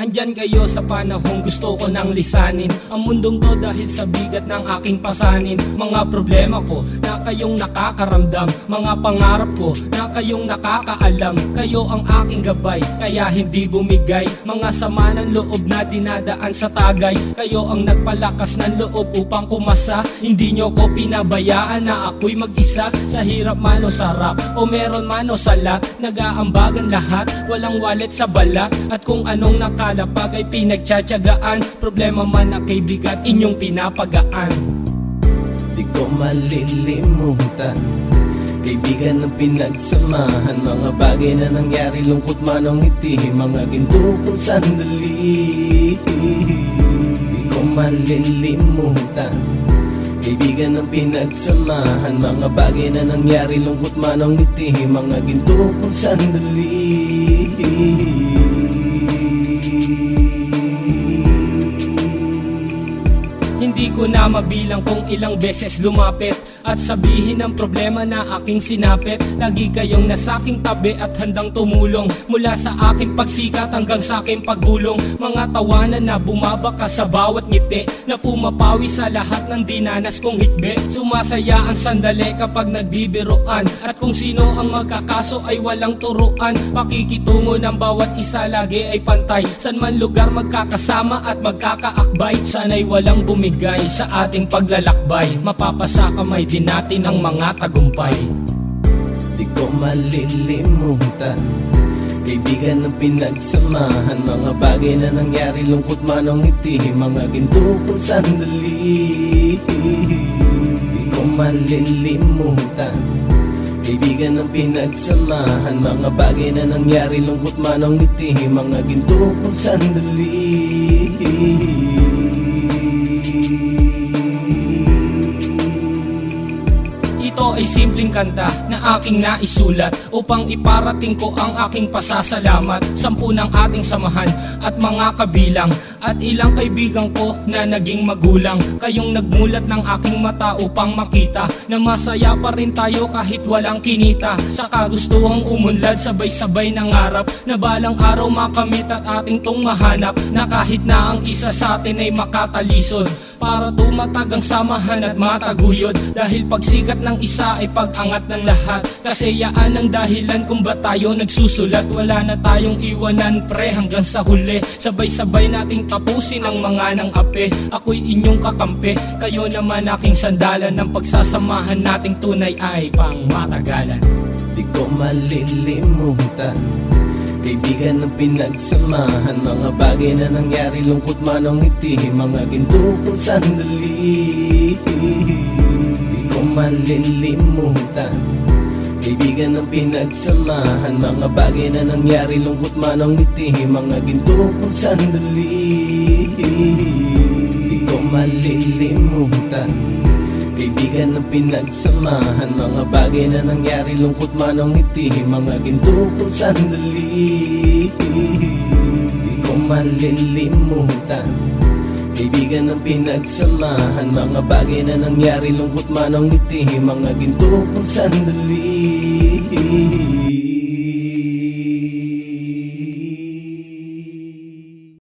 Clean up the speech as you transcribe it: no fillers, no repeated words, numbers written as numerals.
Andyan kayo sa panahong gusto ko nang lisanin ang mundong to dahil sa bigat ng aking pasanin. Mga problema ko na kayong nakakaramdam, mga pangarap ko na kayong nakakaalam. Kayo ang aking gabay, kaya hindi bumigay. Mga sama ng loob na dinadaan sa tagay, kayo ang nagpalakas ng loob upang kumasa. Hindi nyo ko pinabayaan na ako'y mag-isa. Sa hirap man o sarap, o meron man o salat, nag-aambagan lahat, walang wallet sa balat. At kung anong nakalapag ay pinagtsatsagaan, problema man na kaibigan, inyong pinapagaan. Di ko malilimutan, kaibigan ng pinagsamahan, mga bagay na nangyari, lungkot man o ngiti, mga ginto kong sandali. Di ko malilimutan, kaibigan ng pinagsamahan, mga bagay na nangyari, lungkot man o ngiti, mga ginto kong sandali. Hindi ko na mabilang kung ilang beses lumapit at sabihin ang problema na aking sinapit. Lagi kayong nasa aking tabi at handang tumulong, mula sa aking pagsikat hanggang sa aking paggulong. Mga tawanan na bumabaka sa bawat ngiti, na pumapawi sa lahat ng dinanas kong hitbe. Sumasaya ang sandali kapag nagbibiruan, at kung sino ang magkakaso ay walang turuan. Pakikitungo ng bawat isa lagi ay pantay, san man lugar magkakasama at magkakaakbay. Sana'y walang bumigay sa ating paglalakbay, mapapasa kamay din natin ang mga tagumpay. Di ko malilimutan, kaibigan ng pinagsamahan, mga bagay na nangyari, lungkot man o ngiti, mga ginto kong sandali. Di ko malilimutan, kaibigan ng pinagsamahan, mga bagay na nangyari, lungkot man o ngiti, mga ginto kong sandali. Ito ay simpleng kanta na aking naisulat upang iparating ko ang aking pasasalamat. 10 ng ating samahan at mga kabilang, at ilang kaibigan ko na naging magulang. Kayong nagmulat ng aking mata upang makita na masaya pa rin tayo kahit walang kinita. Sa kagustuhang umunlad, sabay-sabay nangarap na balang araw makamit at ating tong mahanap, na kahit na ang isa sa atin ay makatalisod, para tumatag ang samahan at mataguyod. Dahil pagsikat ng isa ay pag-angat ng lahat, kasayaan ang dahilan kung ba tayo nagsusulat. Wala na tayong iwanan pre hanggang sa huli, sabay-sabay nating tapusin ang mga nang ape. Ako'y inyong kakampi, kayo naman aking sandalan, ng pagsasamahan nating tunay ay pang matagalan. Di ko malilimutan, kaibigan ng pinagsamahan, mga bagay na nangyari, lungkot man o ngiti, mga ginto kong sandali. Di ko malilimutan, kaibigan ng pinagsamahan, mga bagay na nangyari, lungkot man o ngiti, mga ginto kong sandali. Di ko malilimutan, kaibigan ng pinagsamahan, mga bagay na nangyari, lungkot man o ngiti, mga ginto kong sandali. Di ko malilimutan, kaibigan ng pinagsamahan, mga bagay na nangyari, lungkot man o ngiti, mga ginto kong sandali.